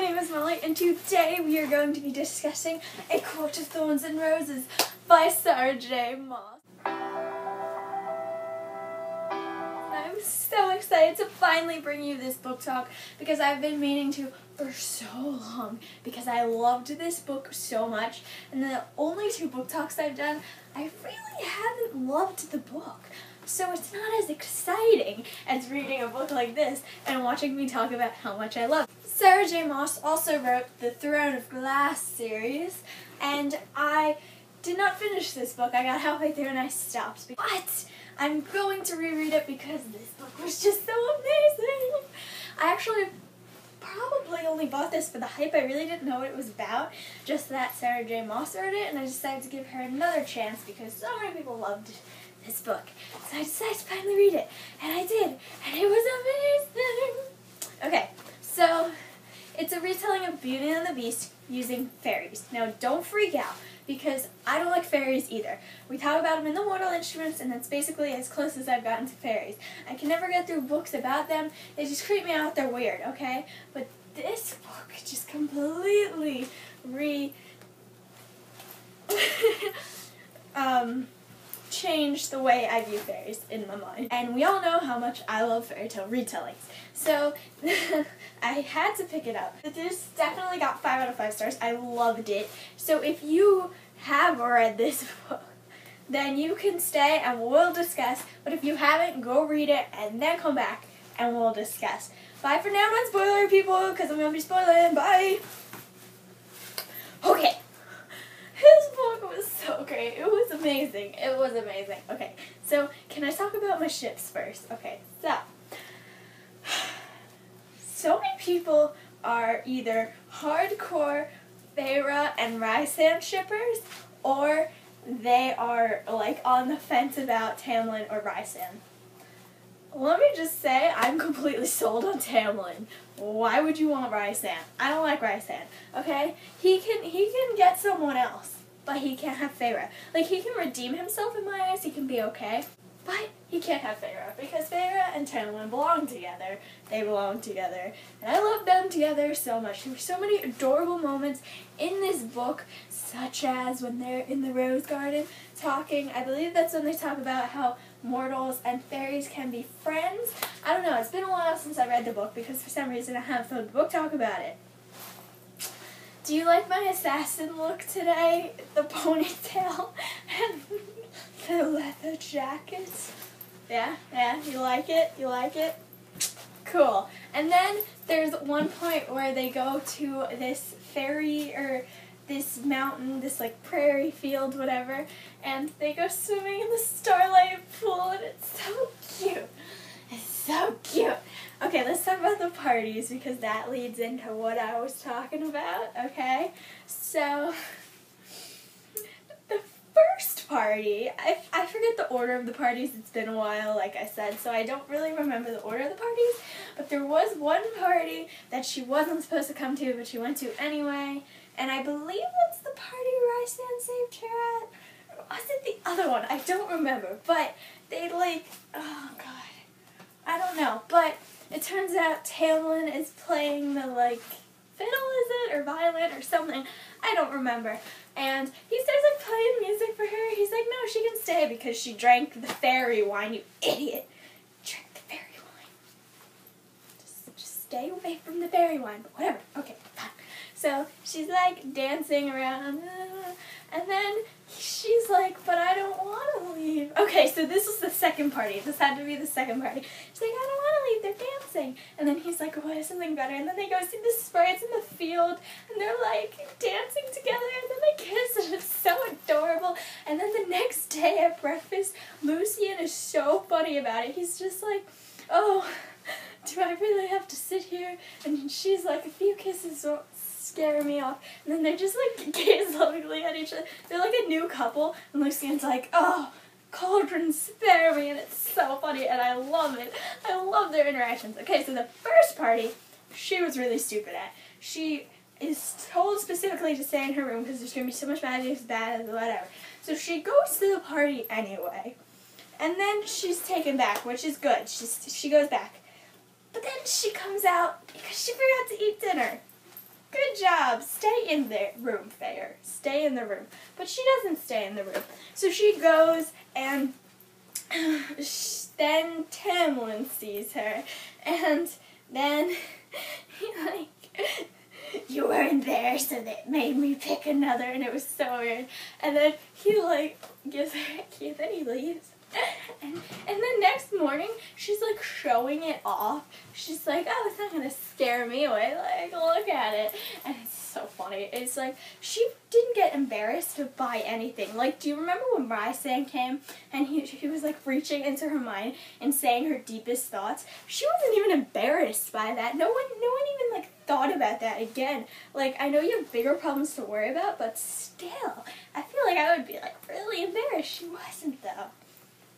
name is Molly, and today we are going to be discussing A Court of Thorns and Roses by Sarah J. Maas. I'm so excited to finally bring you this book talk because I've been meaning to for so long because I loved this book so much, and the only two book talks I've done, I really haven't loved the book. So it's not as exciting as reading a book like this and watching me talk about how much I love it. Sarah J. Maas also wrote the Throne of Glass series, and I did not finish this book. I got halfway through and I stopped. But I'm going to reread it because this book was just so amazing. I actually probably only bought this for the hype. I really didn't know what it was about, just that Sarah J. Maas wrote it, and I decided to give her another chance because so many people loved this book. So I decided to finally read it, and I did, and it was amazing. Okay, so it's a retelling of Beauty and the Beast using fairies. Now don't freak out, because I don't like fairies either. We talk about them in the Mortal Instruments, and that's basically as close as I've gotten to fairies. I can never get through books about them. They just creep me out. They're weird, okay? But this book just completely changed the way I view fairies in my mind. And we all know how much I love fairy tale retellings. So I had to pick it up. This definitely got 5 out of 5 stars. I loved it. So if you have read this book, then you can stay and we'll discuss. But if you haven't, go read it and then come back and we'll discuss. Bye for now, not spoiler people, because I'm going to be spoiling. Bye! Okay. His book was so great. It was amazing. It was amazing. Okay, so can I talk about my ships first? Okay, so many people are either hardcore Feyre and Rhysand shippers, or they are like on the fence about Tamlin or Rhysand. Let me just say, I'm completely sold on Tamlin. Why would you want Rhysand? I don't like Rhysand, okay? He can get someone else, but he can't have Feyre. Like, he can redeem himself in my eyes, he can be okay, but he can't have Feyre, because Feyre and Tamlin belong together. They belong together, and I love them together so much. There were so many adorable moments in this book, such as when they're in the rose garden talking. I believe that's when they talk about how mortals and fairies can be friends. I don't know, it's been a while since I read the book because for some reason I haven't found the book talk about it. Do you like my assassin look today? The ponytail and the leather jacket? Yeah, you like it? You like it? Cool. And then there's one point where they go to this fairy, or this mountain, this like prairie field, whatever, and they go swimming in the starlight pool, and it's so cute. It's so cute. Okay, let's talk about the parties, because that leads into what I was talking about, okay? So, the first party, I forget the order of the parties. It's been a while, like I said, so I don't really remember the order of the parties, but there was one party that she wasn't supposed to come to, but she went to anyway. And I believe that's the party Rhysand saved her at. Or was it the other one? I don't remember. But they oh god. I don't know. But it turns out Tamlin is playing the fiddle, is it? Or violin or something. I don't remember. And he starts playing music for her. He's like, no, she can stay because she drank the fairy wine, you idiot. Drank the fairy wine. Just stay away from the fairy wine. But whatever. Okay, fine. So she's dancing around, and then she's like, but I don't want to leave. Okay, so this was the second party. This had to be the second party. She's like, I don't want to leave, they're dancing. And then he's like, what is something better? And then they go see the sprites in the field, and they're dancing together, and then they kiss, and it's so adorable. And then the next day at breakfast, Lucian is so funny about it. He's just like, oh, do I really have to sit here? And she's like, a few kisses won't scare me off. And then they just gaze lovingly at each other. They're like a new couple, and Lucian's like, oh, Cauldron, spare me, and it's so funny, and I love it. I love their interactions. Okay, so the first party, she was really stupid at. She is told specifically to stay in her room because there's going to be so much magic, it's bad, whatever. So she goes to the party anyway. And then she's taken back, which is good. She goes back. But then she comes out because she forgot to eat dinner. good job. Stay in the room, Feyre. Stay in the room. But she doesn't stay in the room. So she goes and then Tamlin sees her. And then he like, you weren't there, so that made me pick another, and it was so weird. And then he like gives her a key, then he leaves. And then next morning, she's like showing it off. She's like, oh, it's not gonna scare me away. Like, look at it. And it's so funny. It's like, she didn't get embarrassed by anything. Like, do you remember when Rhysand came and he was like reaching into her mind and saying her deepest thoughts? She wasn't even embarrassed by that. No one even like thought about that again. Like, I know you have bigger problems to worry about, but still, I feel like I would be like really embarrassed. She wasn't though.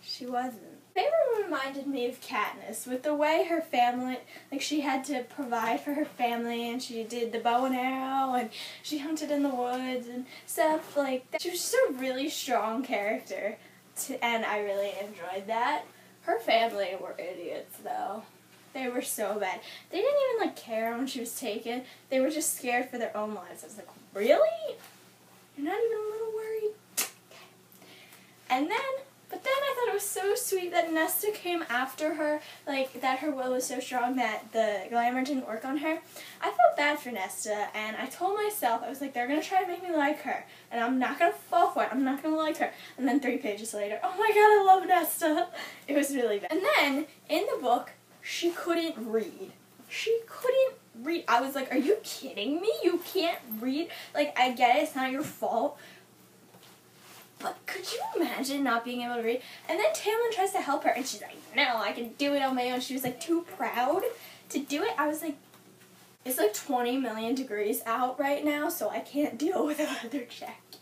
She wasn't. Feyre reminded me of Katniss with the way her family, like she had to provide for her family and she did the bow and arrow and she hunted in the woods and stuff like that. She was just a really strong character and I really enjoyed that. Her family were idiots though. They were so bad. They didn't even like care when she was taken. They were just scared for their own lives. I was like, really? You're not even a little worried? Okay. But then I thought it was so sweet that Nesta came after her, like, that her will was so strong that the glamour didn't work on her. I felt bad for Nesta, and I told myself, I was like, they're going to try to make me like her, and I'm not going to fall for it. I'm not going to like her. And then 3 pages later, oh my god, I love Nesta. It was really bad. And then, in the book, she couldn't read. She couldn't read. I was like, are you kidding me? You can't read? Like, I get it, it's not your fault. But could you imagine not being able to read? And then Tamlin tries to help her, and she's like, no, I can do it on my own. She was, like, too proud to do it. I was like, it's, like, 20 million degrees out right now, so I can't deal with a leather jacket.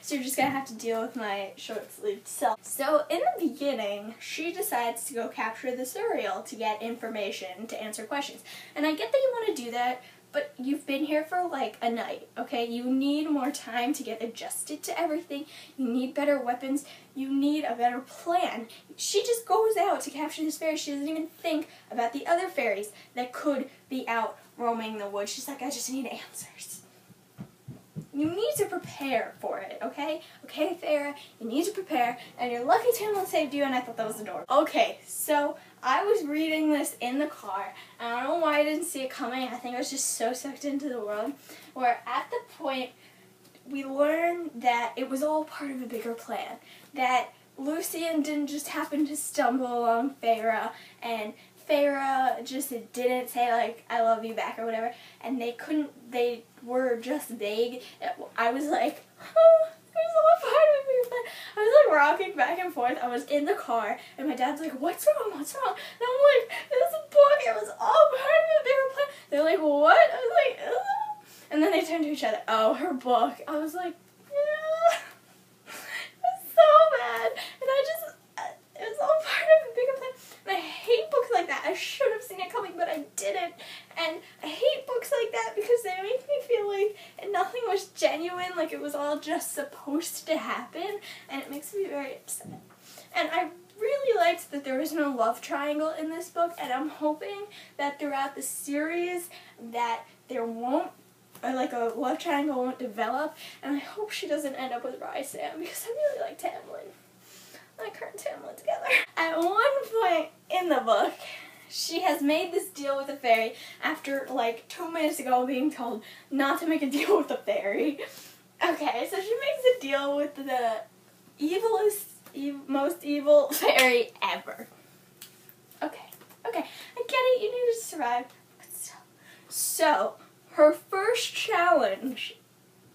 So you're just going to have to deal with my short-sleeved self. So in the beginning, she decides to go capture the Suriel to get information to answer questions. And I get that you want to do that, but you've been here for like a night, okay? You need more time to get adjusted to everything. You need better weapons. You need a better plan. She just goes out to capture this fairy. She doesn't even think about the other fairies that could be out roaming the woods. She's like, I just need answers. You need to prepare for it, okay? Okay, Feyre, you need to prepare, and you're lucky Tamlin saved you, and I thought that was adorable. Okay, so I was reading this in the car, and I don't know why I didn't see it coming. I think I was just so sucked into the world, where at the point we learned that it was all part of a bigger plan, that Lucian didn't just happen to stumble along Feyre, and Feyre just didn't say, like, I love you back or whatever, and they were just vague. I was like, oh, it was all part of a bigger plan. I was, like, rocking back and forth. I was in the car, and my dad's like, what's wrong, what's wrong? And I'm like, it was a book, it was all part of a bigger plan. They're like, what? I was like, ugh. And then they turned to each other, oh, her book. I was like, yeah. It was so bad. And it was all part of a bigger plan. And I hate books like that. I should have seen it coming, but I didn't. And I hate books like that because they make me feel like nothing was genuine, like it was all just supposed to happen, and it makes me very upset. And I really liked that there was no love triangle in this book, and I'm hoping that throughout the series that there won't, or like a love triangle won't develop, and I hope she doesn't end up with Rhysand because I really like Tamlin. Like her and Tamlin together. At one point in the book, she has made this deal with a fairy after like 2 minutes ago being told not to make a deal with a fairy. Okay, so she makes a deal with the most evil fairy ever. Okay, I get it, you need to survive, but still. So, her first challenge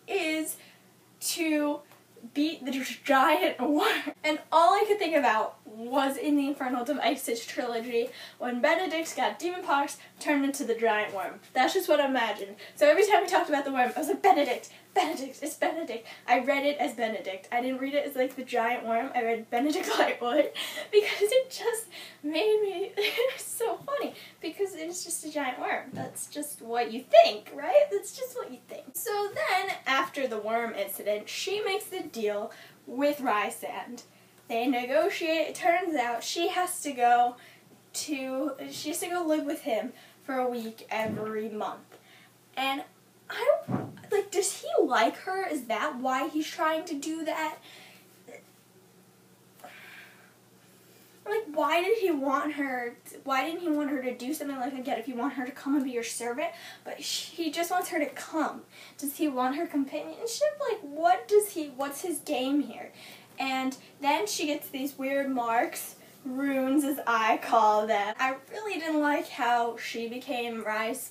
is to beat the giant worm. And all I could think about was in the Infernal Devices trilogy when Benedict got demon pox turned into the giant worm. That's just what I imagined. So every time we talked about the worm, I was like, Benedict, it's Benedict. I read it as Benedict. I didn't read it as like the giant worm. I read Benedict Lightwood because it just made me, it was so funny because it's just a giant worm. That's just what you think, right? That's just what you think. So then, after the worm incident, she makes the deal with Rhysand. They negotiate. It turns out she has to go live with him for a week every month. And I don't, like, does he like her? Is that why he's trying to do that? Like, why didn't he want her to do something like that if you want her to come and be your servant? But he just wants her to come. Does he want her companionship? Like, what's his game here? And then she gets these weird marks, runes as I call them. I really didn't like how she became Rye's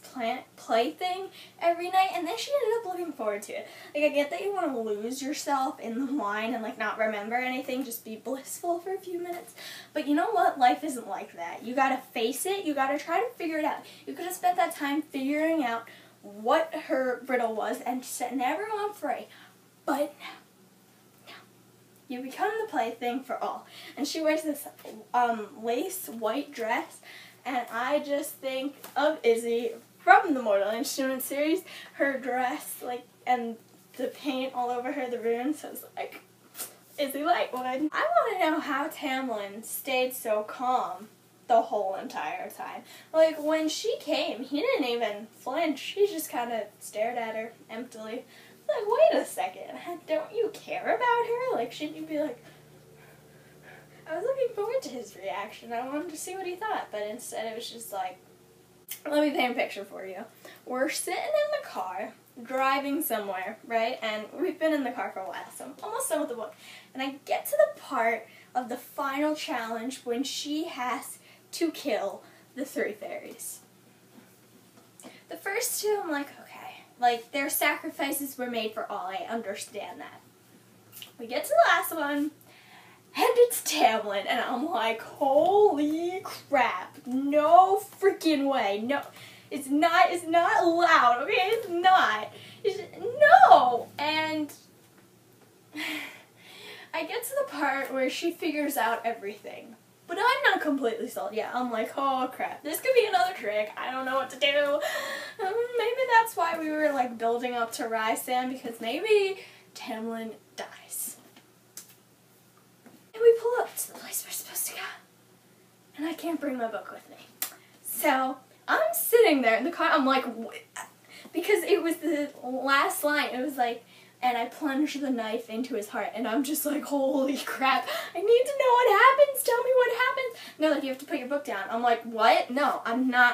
plaything every night, and then she ended up looking forward to it. Like, I get that you want to lose yourself in the wine and, like, not remember anything, just be blissful for a few minutes. But you know what? Life isn't like that. You gotta face it. You gotta try to figure it out. You could have spent that time figuring out what her riddle was and setting everyone free. But you become the plaything for all. And she wears this lace white dress, and I just think of Izzy from the Mortal Instruments series. Her dress, like, and the paint all over her, the runes, so it's like Izzy Lightwood. I want to know how Tamlin stayed so calm the whole entire time. Like, when she came, he didn't even flinch. He just kind of stared at her emptily. Like, wait a second, don't you care about her? Like, shouldn't you be like... I was looking forward to his reaction. I wanted to see what he thought, but instead it was just like, let me paint a picture for you. We're sitting in the car, driving somewhere, right? And we've been in the car for a while, so I'm almost done with the book. And I get to the part of the final challenge when she has to kill the 3 fairies. The first 2, I'm like, okay. Like, their sacrifices were made for all. I understand that. We get to the last one, and it's Tamlin, and I'm like, holy crap. No freaking way. No. It's not allowed, okay? It's not. No. And I get to the part where she figures out everything. But I'm not completely sold yet. I'm like, oh crap, this could be another trick. I don't know what to do. Maybe that's why we were like building up to Rysand, because maybe Tamlin dies. And we pull up to the place we're supposed to go. And I can't bring my book with me. So I'm sitting there in the car. I'm like, what? Because it was the last line. It was like, and I plunged the knife into his heart, and I'm just like, holy crap, I need to know what happens, tell me what happens. And they're like, you have to put your book down. I'm like, what? No,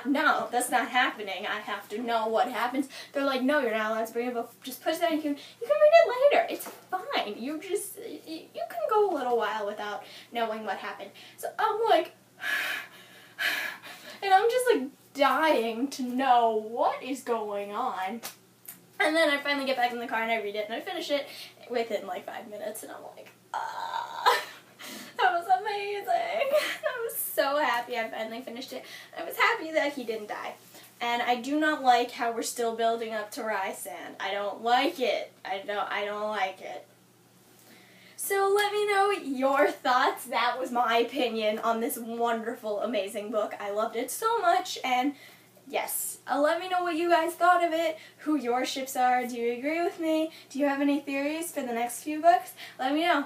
no, that's not happening. I have to know what happens. They're like, no, you're not allowed to bring a book. Just put it down, you can read it later. It's fine. You can go a little while without knowing what happened. So I'm like, and I'm just like dying to know what is going on. And then I finally get back in the car and I read it and I finish it within like 5 minutes, and I'm like, that was amazing. I was so happy I finally finished it. I was happy that he didn't die. And I do not like how we're still building up to Rysand. I don't like it. I don't like it. So let me know your thoughts. That was my opinion on this wonderful, amazing book. I loved it so much, and yes, let me know what you guys thought of it, who your ships are. Do you agree with me? Do you have any theories for the next few books? Let me know.